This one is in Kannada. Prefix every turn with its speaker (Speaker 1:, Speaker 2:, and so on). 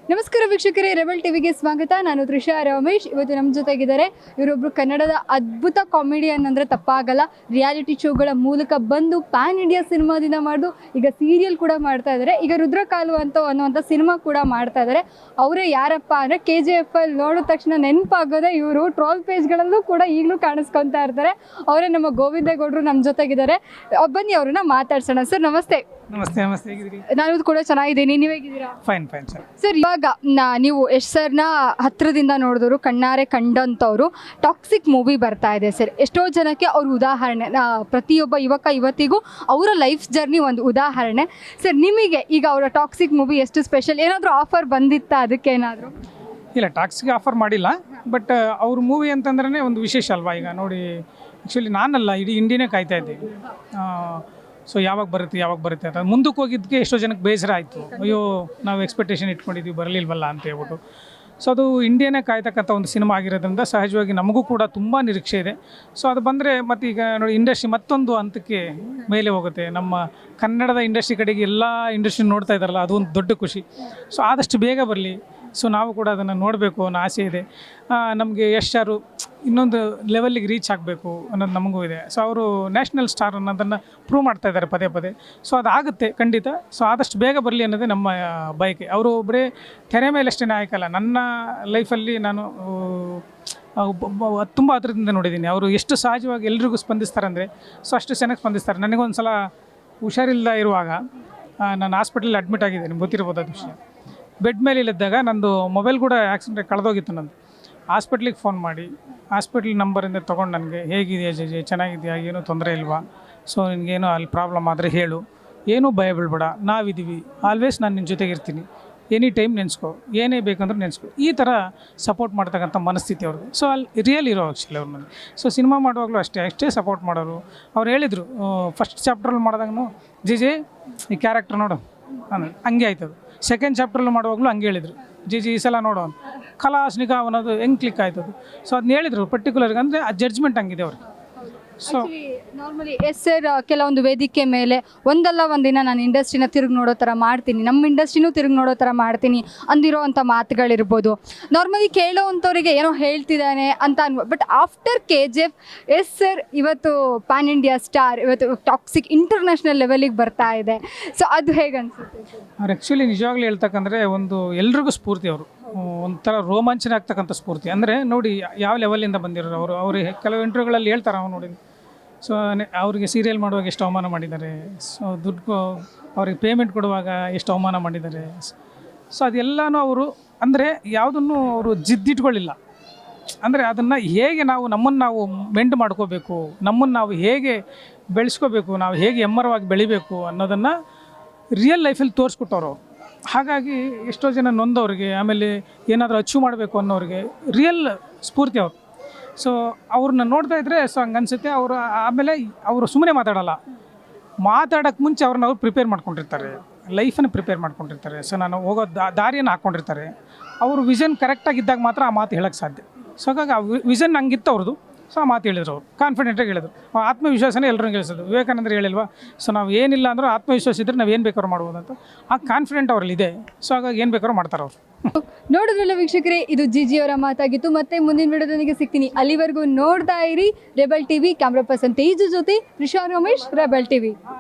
Speaker 1: ನಮಸ್ಕಾರ ವೀಕ್ಷಕರೇ, ರೆಬೆಲ್ ಟಿವಿಗೆ ಸ್ವಾಗತ. ನಾನು ತ್ರಿಷಾ ರಮೇಶ್. ಇವತ್ತು ನಮ್ಮ ಜೊತೆಗಿದ್ದಾರೆ ಇವರೊಬ್ಬರು ಕನ್ನಡದ ಅದ್ಭುತ ಕಾಮಿಡಿಯನ್ ಅಂದರೆ ತಪ್ಪಾಗಲ್ಲ. ರಿಯಾಲಿಟಿ ಶೋಗಳ ಮೂಲಕ ಬಂದು ಪ್ಯಾನ್ ಇಂಡಿಯಾ ಸಿನಿಮಾದಿಂದ ಮಾಡಿದು ಈಗ ಸೀರಿಯಲ್ ಕೂಡ ಮಾಡ್ತಾ ಇದ್ದಾರೆ. ಈಗ ರುದ್ರಕಾಲು ಅನ್ನುವಂಥ ಸಿನಿಮಾ ಕೂಡ ಮಾಡ್ತಾ ಇದ್ದಾರೆ. ಅವರೇ ಯಾರಪ್ಪ ಅಂದರೆ KGF ಅಲ್ಲಿ ನೋಡಿದ ತಕ್ಷಣ ನೆನಪಾಗೋದೇ ಇವರು. ಟ್ರೋಲ್ ಪೇಜ್ಗಳಲ್ಲೂ ಕೂಡ ಈಗಲೂ ಕಾಣಿಸ್ಕೊತಾ ಇರ್ತಾರೆ. ಅವರೇ ನಮ್ಮ ಗೋವಿಂದೇಗೌಡರು ನಮ್ಮ ಜೊತೆಗಿದ್ದಾರೆ. ಬನ್ನಿ ಅವ್ರನ್ನ ಮಾತಾಡ್ಸೋಣ. ಸರ್ ನಮಸ್ತೆ.
Speaker 2: ನಮಸ್ತೆ. ನಮಸ್ತೆ, ಹೇಗಿದ್ದೀರಿ?
Speaker 1: ನಾನು ಕೂಡ ಚೆನ್ನಾಗಿದ್ದೀನಿ, ನೀವು ಹೇಗಿದ್ದೀರಾ?
Speaker 2: Fine fine sir.
Speaker 1: ಸರ್, ಇವಾಗ ನೀವು ಯಶ್ ಸರ್ನ ಹತ್ರದಿಂದ ನೋಡಿದವರು, ಕಣ್ಣಾರೆ ಕಂಡಂಥವ್ರು. ಟಾಕ್ಸಿಕ್ ಮೂವಿ ಬರ್ತಾ ಇದೆ ಸರ್. ಎಷ್ಟೋ ಜನಕ್ಕೆ ಅವ್ರ ಉದಾಹರಣೆ, ಪ್ರತಿಯೊಬ್ಬ ಯುವತಿಗೂ ಅವರ ಲೈಫ್ ಜರ್ನಿ ಒಂದು ಉದಾಹರಣೆ. ಸರ್, ನಿಮಗೆ ಈಗ ಅವರ ಟಾಕ್ಸಿಕ್ ಮೂವಿ ಎಷ್ಟು ಸ್ಪೆಷಲ್? ಏನಾದರೂ ಆಫರ್ ಬಂದಿತ್ತಾ ಅದಕ್ಕೆ ಏನಾದರೂ?
Speaker 2: ಇಲ್ಲ, ಟಾಕ್ಸಿಗೆ ಆಫರ್ ಮಾಡಿಲ್ಲ. ಬಟ್ ಅವ್ರ ಮೂವಿ ಅಂತಂದ್ರೆ ಒಂದು ವಿಶೇಷ ಅಲ್ವಾ. ಈಗ ನೋಡಿ, ಆ್ಯಕ್ಚುಲಿ ನಾನಲ್ಲ, ಇಡೀ ಇಂಡಿಯಾನೇ ಕಾಯ್ತಾ ಇದ್ದೀವಿ. ಸೊ ಯಾವಾಗ ಬರುತ್ತೆ ಅಂತ. ಮುಂದಕ್ಕೆ ಹೋಗಿದ್ದಕ್ಕೆ ಎಷ್ಟೋ ಜನಕ್ಕೆ ಬೇಸರ ಆಯಿತು. ಅಯ್ಯೋ, ನಾವು ಎಕ್ಸ್ಪೆಕ್ಟೇಷನ್ ಇಟ್ಕೊಂಡಿದ್ವಿ, ಬರಲಿಲ್ವಲ್ಲ ಅಂತ ಹೇಳ್ಬಿಟ್ಟು. ಸೊ ಅದು ಇಂಡಿಯಾನೇ ಕಾಯ್ತಕ್ಕಂಥ ಒಂದು ಸಿನಿಮಾ ಆಗಿರೋದ್ರಿಂದ ಸಹಜವಾಗಿ ನಮಗೂ ಕೂಡ ತುಂಬ ನಿರೀಕ್ಷೆ ಇದೆ. ಸೊ ಅದು ಬಂದರೆ ಮತ್ತು ಈಗ ನೋಡಿ, ಇಂಡಸ್ಟ್ರಿ ಮತ್ತೊಂದು ಹಂತಕ್ಕೆ ಮೇಲೆ ಹೋಗುತ್ತೆ. ನಮ್ಮ ಕನ್ನಡದ ಇಂಡಸ್ಟ್ರಿ ಕಡೆಗೆ ಎಲ್ಲ ಇಂಡಸ್ಟ್ರಿ ನೋಡ್ತಾ ಇದ್ದಾರಲ್ಲ, ಅದು ಒಂದು ದೊಡ್ಡ ಖುಷಿ. ಸೊ ಆದಷ್ಟು ಬೇಗ ಬರಲಿ. ಸೊ ನಾವು ಕೂಡ ಅದನ್ನು ನೋಡಬೇಕು ಅನ್ನೋ ಆಸೆ ಇದೆ. ನಮಗೆ ಯಶ್ ಇನ್ನೊಂದು ಲೆವೆಲ್ಲಿಗೆ ರೀಚ್ ಆಗಬೇಕು ಅನ್ನೋದು ನಮಗೂ ಇದೆ. ಸೊ ಅವರು ನ್ಯಾಷನಲ್ ಸ್ಟಾರ್ ಅನ್ನೋದನ್ನು ಪ್ರೂವ್ ಮಾಡ್ತಾ ಇದ್ದಾರೆ ಪದೇ ಪದೇ. ಸೊ ಅದಾಗುತ್ತೆ ಖಂಡಿತ. ಸೊ ಆದಷ್ಟು ಬೇಗ ಬರಲಿ ಅನ್ನೋದೇ ನಮ್ಮ ಬಯಕೆ. ಅವರು ಒಬ್ಬರೇ ತೆರೆ ಮೇಲೆ ಅಷ್ಟೇ ನಾಯಕ ಅಲ್ಲ. ನನ್ನ ಲೈಫಲ್ಲಿ ನಾನು ತುಂಬ ಹತ್ರದಿಂದ ನೋಡಿದ್ದೀನಿ. ಅವರು ಎಷ್ಟು ಸಹಜವಾಗಿ ಎಲ್ರಿಗೂ ಸ್ಪಂದಿಸ್ತಾರೆ ಅಂದರೆ, ಸೊ ಅಷ್ಟು ಚೆನ್ನಾಗಿ ಸ್ಪಂದಿಸ್ತಾರೆ. ನನಗೊಂದು ಸಲ ಹುಷಾರಿಲ್ಲದ ಇರುವಾಗ ನಾನು ಹಾಸ್ಪಿಟಲಲ್ಲಿ ಅಡ್ಮಿಟ್ ಆಗಿದ್ದೀನಿ, ನಿಮ್ಗೆ ಗೊತ್ತಿರ್ಬೋದು ಅದು ವಿಷಯ. ಬೆಡ್ ಮೇಲೆ ಇಲ್ಲಿದ್ದಾಗ ನಂದು ಮೊಬೈಲ್ ಕೂಡ ಆಕ್ಸಿಡೆಂಟ್ ಕಳೆದೋಗಿತ್ತು ನಂದು. ಹಾಸ್ಪಿಟ್ಲಿಗೆ ಫೋನ್ ಮಾಡಿ, ಹಾಸ್ಪಿಟ್ಲ್ ನಂಬರಿಂದ ತೊಗೊಂಡು ನನಗೆ, ಹೇಗಿದೆಯಾ ಜೆ ಚೆನ್ನಾಗಿದೆಯಾ, ಏನೂ ತೊಂದರೆ ಇಲ್ವಾ, ಸೊ ನಿನಗೇನೋ ಅಲ್ಲಿ ಪ್ರಾಬ್ಲಮ್ ಆದರೆ ಹೇಳು, ಏನೂ ಭಯ ಬೀಳ್ಬೇಡ, ನಾವಿದ್ದೀವಿ, ಆಲ್ವೇಸ್ ನಾನು ನಿನ್ನ ಜೊತೆಗಿರ್ತೀನಿ, ಎನಿ ಟೈಮ್ ನೆನೆಸ್ಕೊ, ಏನೇ ಬೇಕಂದ್ರೆ ನೆನೆಸ್ಕೊ, ಈ ಥರ ಸಪೋರ್ಟ್ ಮಾಡ್ತಕ್ಕಂಥ ಮನಸ್ಥಿತಿ ಅವ್ರಿಗೆ. ಸೊ ಅಲ್ಲಿ ರಿಯಲ್ ಇರೋ ಆ್ಯಕ್ಚುಲಿ ಅವ್ರು ನನಗೆ. ಸೊ ಸಿನಿಮಾ ಮಾಡುವಾಗಲೂ ಅಷ್ಟೇ ಸಪೋರ್ಟ್ ಮಾಡೋರು. ಅವ್ರು ಹೇಳಿದರು, ಫಸ್ಟ್ ಚಾಪ್ಟ್ರಲ್ಲಿ ಮಾಡಿದಾಗೂ ಜೆ ಈ ಕ್ಯಾರೆಕ್ಟರ್ ನೋಡು ಹಂಗೆ ಆಯ್ತದು. ಸೆಕೆಂಡ್ ಚಾಪ್ಟ್ರಲ್ಲಿ ಮಾಡುವಾಗಲೂ ಹಂಗೆ ಹೇಳಿದರು, ಜಿ ಈ ಸಲ ನೋಡೋ ಕಲಾಸ್ನಿಕ ಅನ್ನೋದು ಹೆಂಗೆ ಕ್ಲಿಕ್ ಆಯ್ತದು. ಸೊ ಅದನ್ನ ಹೇಳಿದರು ಪರ್ಟಿಕ್ಯುಲರ್ಗೆ, ಅಂದರೆ ಆ ಜಡ್ಜ್ಮೆಂಟ್ ಹಂಗಿದೆ ಅವ್ರಿಗೆ. ಸೊ
Speaker 1: ನಾರ್ಮಲಿ ಎಸ್ ಸರ್ ಕೆಲವೊಂದು ವೇದಿಕೆ ಮೇಲೆ ಒಂದಲ್ಲ ಒಂದಿನ ನಾನು ಇಂಡಸ್ಟ್ರಿನ ತಿರುಗಿ ನೋಡೋ ಥರ ಮಾಡ್ತೀನಿ, ನಮ್ಮ ಇಂಡಸ್ಟ್ರಿನೂ ತಿರುಗಿ ನೋಡೋ ಥರ ಮಾಡ್ತೀನಿ ಅಂದಿರೋವಂಥ ಮಾತುಗಳಿರ್ಬೋದು. ನಾರ್ಮಲಿ ಕೇಳೋವಂಥವ್ರಿಗೆ ಏನೋ ಹೇಳ್ತಿದ್ದಾನೆ ಅಂತ but after KGF yes sir ಇವತ್ತು ಪ್ಯಾನ್ ಇಂಡಿಯಾ ಸ್ಟಾರ್, ಇವತ್ತು ಟಾಕ್ಸಿಕ್ ಇಂಟರ್ನ್ಯಾಷನಲ್ ಲೆವೆಲಿಗೆ ಬರ್ತಾ ಇದೆ. ಸೊ ಅದು ಹೇಗೆ ಅನಿಸುತ್ತೆ?
Speaker 2: ಅವ್ರು ಆ್ಯಕ್ಚುಲಿ ನಿಜವಾಗ್ಲೂ ಹೇಳ್ತಕ್ಕಂದರೆ ಒಂದು ಎಲ್ರಿಗೂ ಸ್ಫೂರ್ತಿ. ಅವರು ಒಂಥರ ರೋಮಾಂಚನ ಆಗ್ತಕ್ಕಂಥ ಸ್ಫೂರ್ತಿ. ಅಂದರೆ ನೋಡಿ, ಯಾವ ಲೆವೆಲಿಂದ ಬಂದಿರೋರು ಅವರು. ಅವ್ರಿಗೆ ಕೆಲವು ಇಂಟರ್ವ್ಯೂಗಳಲ್ಲಿ ಹೇಳ್ತಾರೆ, ಅವ್ರು ನೋಡಿ. ಸೊ ಅವರಿಗೆ ಸೀರಿಯಲ್ ಮಾಡುವಾಗ ಎಷ್ಟು ಅವಮಾನ ಮಾಡಿದ್ದಾರೆ, ಸೊ ದುಡ್ಡು ಅವ್ರಿಗೆ ಪೇಮೆಂಟ್ ಕೊಡುವಾಗ ಎಷ್ಟು ಅವಮಾನ ಮಾಡಿದ್ದಾರೆ. ಸೊ ಅದೆಲ್ಲನೂ ಅವರು ಅಂದರೆ ಯಾವುದನ್ನು ಅವರು ಜಿದ್ದಿಟ್ಕೊಳ್ಳಿಲ್ಲ. ಅಂದರೆ ಅದನ್ನು ಹೇಗೆ ನಮ್ಮನ್ನು ನಾವು ಮೆಂಡ್ ಮಾಡ್ಕೋಬೇಕು, ನಮ್ಮನ್ನು ನಾವು ಹೇಗೆ ಬೆಳೆಸ್ಕೋಬೇಕು, ನಾವು ಹೇಗೆ ಎಮ್ಮರವಾಗಿ ಬೆಳಿಬೇಕು ಅನ್ನೋದನ್ನು ರಿಯಲ್ ಲೈಫಲ್ಲಿ ತೋರಿಸ್ಕೊಟ್ಟವ್ರು ಅವರು. ಹಾಗಾಗಿ ಎಷ್ಟೋ ಜನ ನೊಂದವ್ರಿಗೆ, ಆಮೇಲೆ ಏನಾದರೂ ಅಚೀವ್ ಮಾಡಬೇಕು ಅನ್ನೋರಿಗೆ ರಿಯಲ್ ಸ್ಫೂರ್ತಿ ಅವರು. ಸೊ ಅವ್ರನ್ನ ನೋಡ್ತಾ ಇದ್ದರೆ ಸೊ ಹಂಗೆ ಅನಿಸುತ್ತೆ. ಆಮೇಲೆ ಅವರು ಸುಮ್ಮನೆ ಮಾತಾಡೋಕ್ಕೆ ಮುಂಚೆ ಅವ್ರನ್ನ ಅವ್ರು ಪ್ರಿಪೇರ್ ಮಾಡ್ಕೊಂಡಿರ್ತಾರೆ, ಲೈಫನ್ನು ಪ್ರಿಪೇರ್ ಮಾಡ್ಕೊಂಡಿರ್ತಾರೆ. ಸೊ ನಾನು ಹೋಗೋ ದಾರಿಯನ್ನು ಹಾಕ್ಕೊಂಡಿರ್ತಾರೆ. ಅವರು ವಿಷನ್ ಕರೆಕ್ಟಾಗಿದ್ದಾಗ ಮಾತ್ರ ಆ ಮಾತು ಹೇಳೋಕ್ಕೆ ಸಾಧ್ಯ. ಸೊ ಹಾಗಾಗಿ ಆ ವಿಷನ್ ಹಂಗಿತ್ತು ಅವ್ರದ್ದು. ಸೊ ಆ ಮಾತು ಹೇಳಿದ್ರು, ಅವರು ಕಾನ್ಫಿಡೆಂಟಾಗಿ ಹೇಳಿದ್ರು. ಆತ್ಮವಿಶ್ವಾಸನೇ ಎಲ್ಲರೂ ಗೆಲ್ಲಿಸೋದು. ವಿವೇಕಾನಂದರು ಹೇಳಿಲ್ವಾ, ಸೊ ನಾವು ಏನಿಲ್ಲ ಅಂದರೂ ಆತ್ಮವಿಶ್ವಾಸ ಇದ್ದರೆ ನಾವು ಏನು ಬೇಕಾದ್ರೂ ಮಾಡ್ಬೋದು ಅಂತ. ಆ ಕಾನ್ಫಿಡೆಂಟ್ ಅವರಲ್ಲಿ ಇದೆ. ಸೊ ಹಾಗಾಗಿ ಏನು ಬೇಕಾದ್ರೂ ಮಾಡ್ತಾರೆ ಅವರು.
Speaker 1: ನೋಡಿದ್ರಲ್ಲ ವೀಕ್ಷಕರೇ, ಇದು ಜಿಜಿ ಅವರ ಮಾತಾಗಿತ್ತು. ಮತ್ತೆ ಮುಂದಿನ ವಿಡಿಯೋದೊಂದಿಗೆ ಸಿಗ್ತೀನಿ. ಅಲ್ಲಿವರೆಗೂ ನೋಡ್ತಾ ಇರಿ rebel TV. Camera person Teju ಜೊತೆ ತ್ರಿಷಾ ರಮೇಶ್, ರೆಬೆಲ್ ಟಿವಿ.